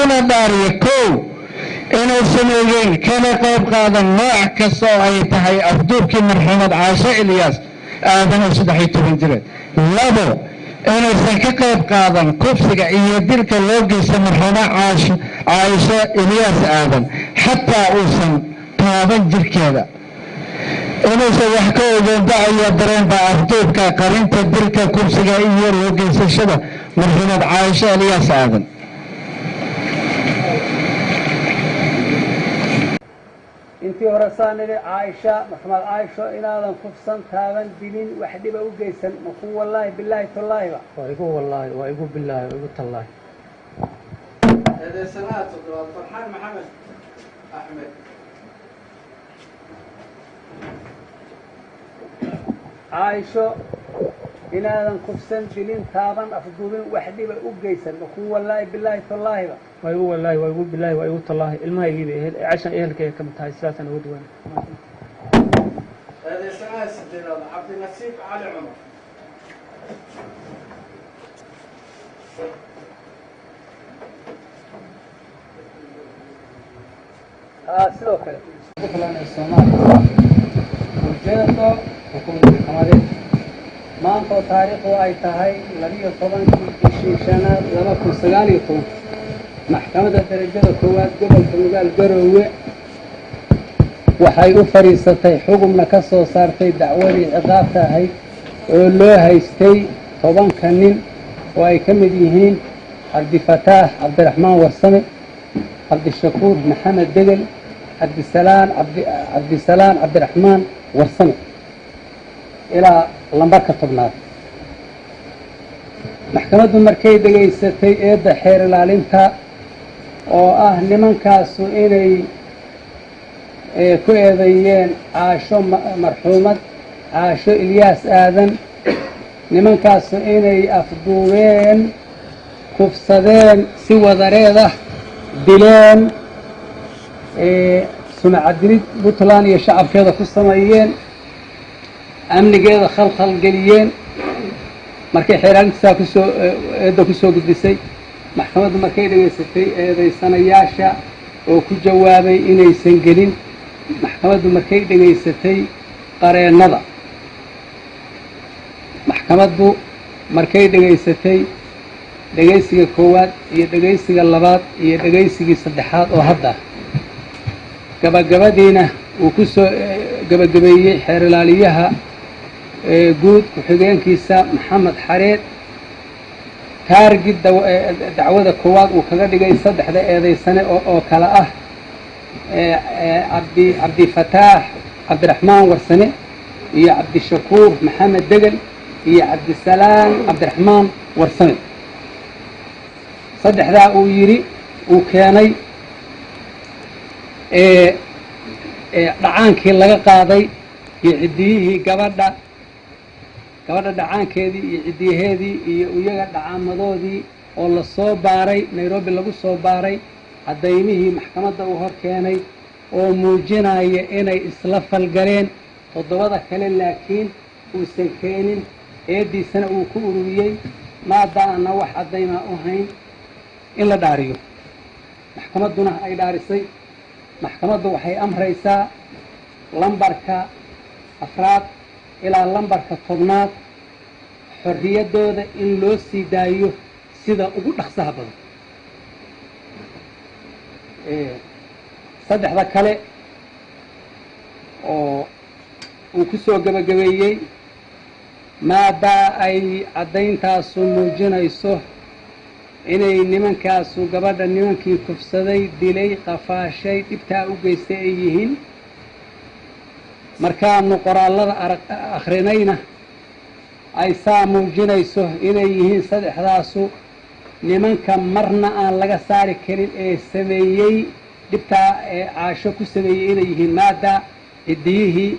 kuna dhaariya kow inuusan ogeyn kana qayb qaadan nooc kasta oo ay tahay afduubkii marxuumad caasho ilyaas aadan oo 13 jireed. labo inuusan ka qayb qaadan kufsiga iyo dilka loo geysta marxuuma caasho ilyaas aadan xataa uusan taaban jirkeeda. inuusan wax ka ogeyn dacaya dareenba afduubka qarinta dilka kufsiga iyo loo geysashada marxuumad caasho ilyaas aadan. intii hore saanile caaisha maxamed caaisho inaadan kufsan taaban dilin wax dhiba u geysan maku wallaahi bilaahi tallaahiba waa igu wallaahi waa igu bilaahi waa igu tallaahi. eedeysanaha toddobaad farxaan maxamed axmed. caaisho inaadan kufsan dilin taaban afduubin wax dhiba u geysan maku wallaahi bilaahi tallaahiba waa igu wallaahi waa igu bilaahi waa igu tallaahi. ilmahaygiiba cashan ehelkayga ka mid tahay sidaasaan ugu duwan. eedeysanaha sideedaad cabdinasiib cali cumar. sidoo kale Soomaaliya ujeedo xukuumadda maxkamadeed maanta oo taariikhdu ay tahay 12 bishii shanaad 2019 maxkamadda darajada koowaad gobolka Nugaal Garoowe waxay u fariisatay xugumna ka soo saartay dacwadii ciqaabta ahayd oo loo haystay 10 nin oo ay ka mid yihiin Cabdifataax Cabdiraxmaan Warsame, Cabdishakuur Maxamed Degel, Cabdisalaan Cabdiraxmaan Warsame ilaa lambarka 10aad. maxkamaddu markay dhegaysatay eedda xeer ilaalinta oo ah nimankaasu inay ku eedeeyeen caasho marxuumad caasho ilyaas aadan, nimankaasu inay afduubeen kufsadeen si wadareed ah dileen sumcadilid Puntland iyo shacabkeeda ku sameeyeen amnigeeda khalkhal geliyeen. markay xeeraalintiisa eedda ku soo gudbisay maxkamaddu markay dhegaysatay eedaysanayaasha oo ku jawaabay inaysan gelin, maxkamaddu markay dhegaysatay qareennada, maxkamaddu markay dhegaysatay dhegaysiga koowaad iyo dhegaysiga labaad iyo dhegaysigii saddexaad oo hadda gabagabadiina uu ku soo gabagabeeyey xeer ilaaliyaha guud ku-xigeenkiisa Maxamed Xareed taargid dacwada koowaad uu kaga dhigay 3 eedaysane oo kala ah Cabdifataax Cabdiraxmaan Warsame iyo Cabdishakuur Maxamed Degel iyo Cabdisalaan Cabdiraxmaan Warsame. 3daa uu yiri uu keenay dhacaankii laga qaaday iyo ciddiyihii gabadha dhacaankeedii iyo ciddiyaheedii iyo iyaga dhacaamadoodii oo la soo baaray Nairobi lagu soo baaray cadaymihii maxkamadda uu hor keenay oo muujinaya inay isla falgaleen 7 kale laakiin uusan keenin eediisana uu ku ururiyey maadaana wax cadayma u hayn in la dhaariyo. maxkamadduna ay dhaarisay. maxkamaddu waxay amraysaa lambarka 4aad ilaa lambarka 10aad xorriyaddooda in loo sii daayo sida ugu dhaqsaha badan. 3 kale oo uu ku soo gabagabeeyey maadaa ay caddayntaasu muujinayso inay nimankaasu gabadha nimankii kufsaday dilay qafaashay dhibtaa u geystay ay yihiin. markaanu qoraallada akhrinayna ay saa muujinayso inay yihiin 3daasu nimanka marna aan laga saari karin ee sameeyey dhibtaa ee caasho ku sameeyey inay yihiin maadaa ciddiyihii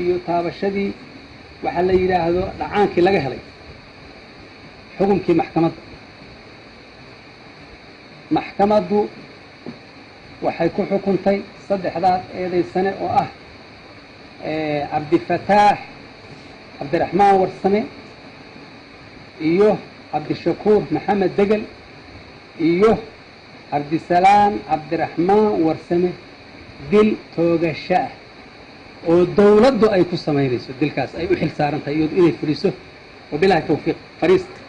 iyo taabashadii waxaa la yidhaahdo dhacaankii laga helay. xukunkii maxkamaddu waxay ku xukuntay 3daas eedaysane oo ah Cabdifataax Cabdiraxmaan Warsame iyo Cabdishakuur Maxamed Degel iyo cabdisalaam cabdiraxmaan warsame dil toogasho ah oo dawladdu ay ku samaynayso dilkaas ay u xil saaran tahay iyadu inay fuliso wabilaahi tawfiiq fariista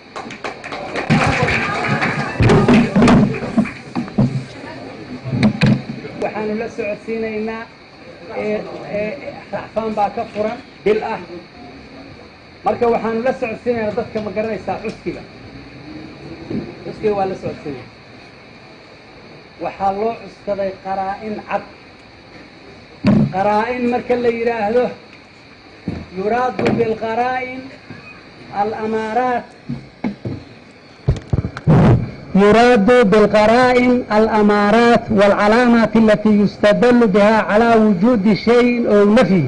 waxaanu la socodsiinaynaa racfaan baa ka furan dil ah marka waxaanu la socodsiinaynaa dadka ma garanaysaa cuskiga waa la socodsiinaya waxaa loo cuskaday qaraa-in cad qaraa-in marka la yidhaahdo yuraadu bilqaraa'in alamaaraat يراد بالقرائن الأمارات والعلامات التي يستدل بها على وجود شيء أو نفيه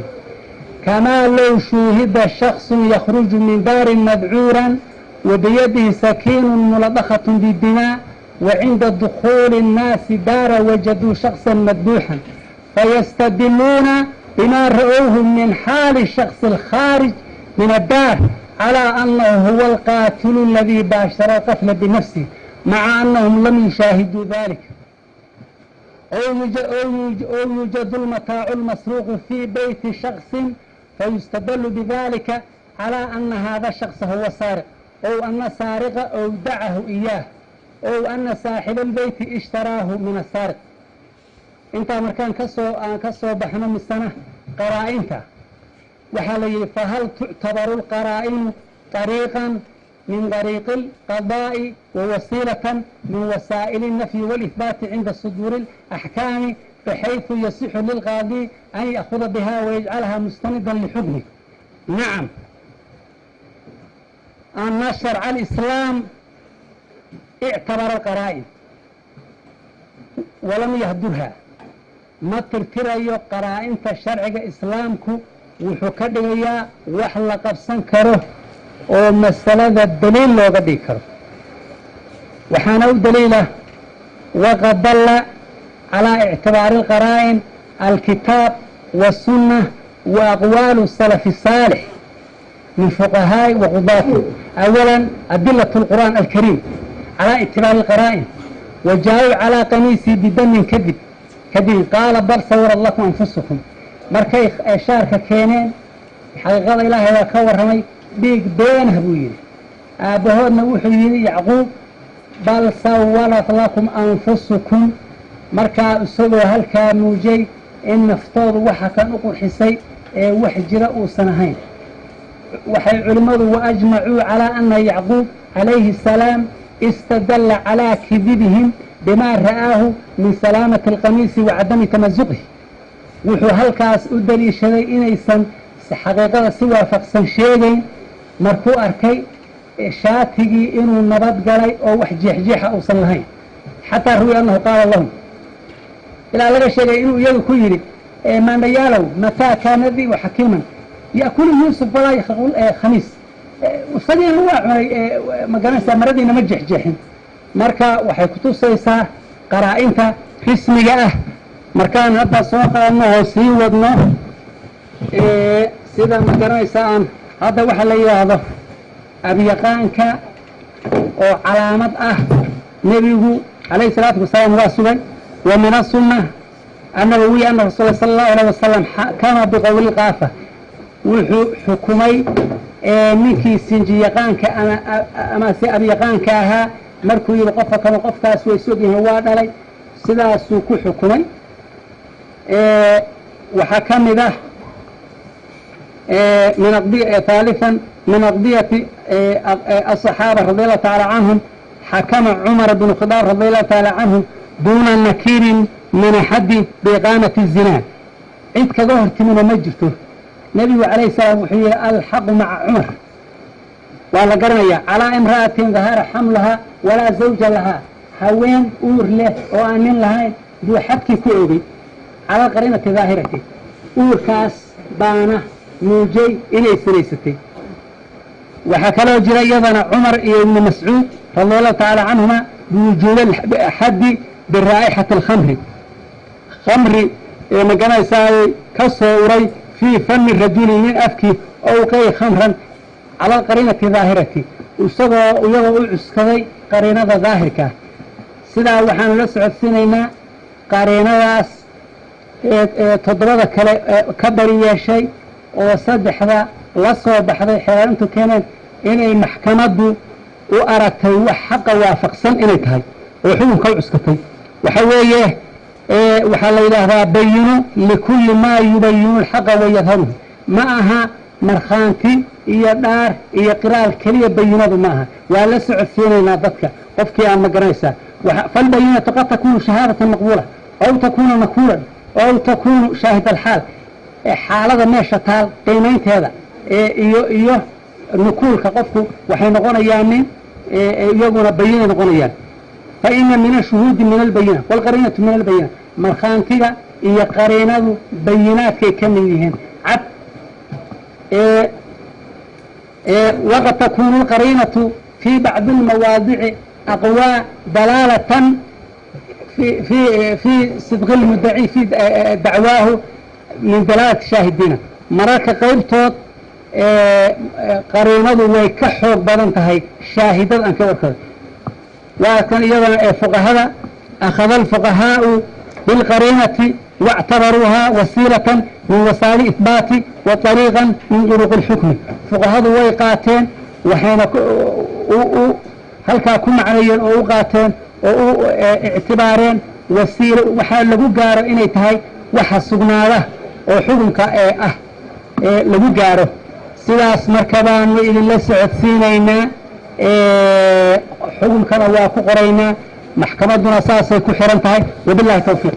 كما لو شوهد شخص يخرج من دار مذعورا وبيده سكين ملطخة بالدماء وعند دخول الناس دار وجدوا شخصا مذبوحا فيستدلون بما رأوه من حال الشخص الخارج من الدار على أنه هو القاتل الذي باشر القتل بنفسه مع أنهم لم يشاهدوا ذلك أو يوجد المتاع المسروق في بيت شخص فيستدل بذلك على أن هذا الشخص هو سارق أو أن سارق أودعه إياه أو أن صاحب البيت اشتراه من السارق انت مركان كسو بحنا من السنة قرائنك وحالي فهل تعتبر القرائن طريقا من طريق القضاء ووسيلة من وسائل النفي والإثبات عند صدور الأحكام بحيث يصح للقاضي أن يأخذ بها ويجعلها مستندا لحكمه؟ نعم، أن شرع الإسلام اعتبر القرائن ولم يهدرها ما ترتريو قرائن الشرع إسلامك وحكدها وحلق بسنكره oo masalada daliil looga dhigi karo waxaana u daliila waqad dalla calaa ictibaari alqaraa'in alkitaab wasunna wa aqwaalu salafi saalix min fuqahaa'i wa qudaati awalan adilatu alqur'aan alkariim calaa ictibaari alqaraa'in wajaa'u calaa qamiisii bidamin kadib qaala bal sawarat lakum anfusukum markay shaarka keeneen xaqiiqada ilaahay waa ka warramay dhiig beenah buu yidhi aabbahoodna wuxuu yidhi yacquub bal sawalat lakum anfusukum markaa isagoo halkaa muujay in naftoodu waxa kan u qurxisay ee wax jira uusan ahayn waxay culimmadu waajmacuu calaa ana yacquub calayhi asalaam istadalla calaa kidibihim bimaa ra'aahu min salaamati alqamiisi wa cadami tamasuqihi wuxuu halkaas u daliishaday inaysan xaqiiqada si waafaqsan sheegayn markuu arkay shaatigii inuu nabad galay oo wax jeexjeexa uusan lahayn xataa ruwiya annahu qaala lahum ilaa laga sheegay inuu iyagu ku yidhi maandhayaalow mataa kaana dii wa xakiiman ya'kulu yuusuf walaa yakhaqul khamiis isagiina waa cunay ma garanaysaa maradiina ma jeexjeexin marka waxay kutusaysaa qaraa-inta rismiga ah markaan hadda soo qaadno oo sii wadno sida ma garanaysaa aan hadda waxaa la yidhaahdo abyaqaanka oo calaamad ah nebigu calayhi salaatu wasalaam waa sugay wa min asunna annabawiya anna rasuula sala allahu alayh wasalam xakama biqowli qaafa wuxuu xukumay ninkii sinjiyaqaanka ama si abyaqaanka ahaa markuu yidhi qofka kama qofkaas way sog yihiin waa dhalay sidaasuu ku xukumay waxaa ka mid ah ثالثا من أقضية الصحابة رضي الله تعالى عنهم حكم عمر بن الخطاب رضي الله تعالى عنه دون نكير من حد بإقامة الزنا عند كظهر تمنى مجرته نبي عليه السلام وحيه الحق مع عمر وعلى قرنية على امرأة ظهر حملها ولا زوج لها هوين أور له وأمن لها ذو حبك كؤبي على قرينة ظاهرته أور كاس بانه muujay inay sinaysatay waxaa kaloo jira iyadana cumar iyo ibnu mascuud radia allahu tacaala canhuma biwujuubi xaddi biraa'ixati alkhamri khamri ee maganaysaay ka soo uray fii fami rajuli min afki owqay khamran cala alqariinati daahirati iyagoo u cuskaday qariinada daahirka sidaa waxaanu la socodsiinaynaa qariinadaas toddobada kale ka bari yeeshay oo saddexda la soo baxday xeelaalintu keeneen inay maxkamaddu u aragtay wax xaqa waafaqsan inay tahay oo xukunka u cuskatay waxa weeye waxaa la yidhaahdaa bayino likulli maa yubayinu lxaqa wayadharuhu ma aha markhaanti iyo dhaar iyo qiraal keliya bayinadu ma aha waa la socodsiinaynaa dadka qofkii aan ma garanaysaa falbayinatu qad takunu shahaadatan maqbuula aw takunu nakuulan aw takunu shaahid alxaal xaalada meesha taal qiimaynteeda iyo nukuulka qofku waxay noqonayaan nin iyaguna bayinay noqonayaan fa ina min ashuhuudi min albayina walqariinatu min albayina markhaantiga iyo qariinadu bayinaadkay ka mid yihiin cad waqad takunu alqariinatu fii bacdi almawaadici aqwaa dalaalatan في صدق المدعي في دعواه من دلالة الشاهدين مرارك قيبتوت قرينه ويكحوك بدنتهي شاهدا أنك وكذا وكان أيضا فقهاء أخذ الفقهاء بالقرينة واعتبروها وسيلة من وسائل إثبات وطريقا من طرق الحكم فقهاء ويقاتين وحين هل كاكم عليا أو قاتين oo ictibaareen wasiilo waxaa lagu gaaro inay tahay waxa sugnaada oo xukunka lagu gaaro sidaas marka baanu idinla socodsiinaynaa xukunkana waa ku qoraynaa maxkamadduna saasay ku xiran tahay wabillahi tawfiiq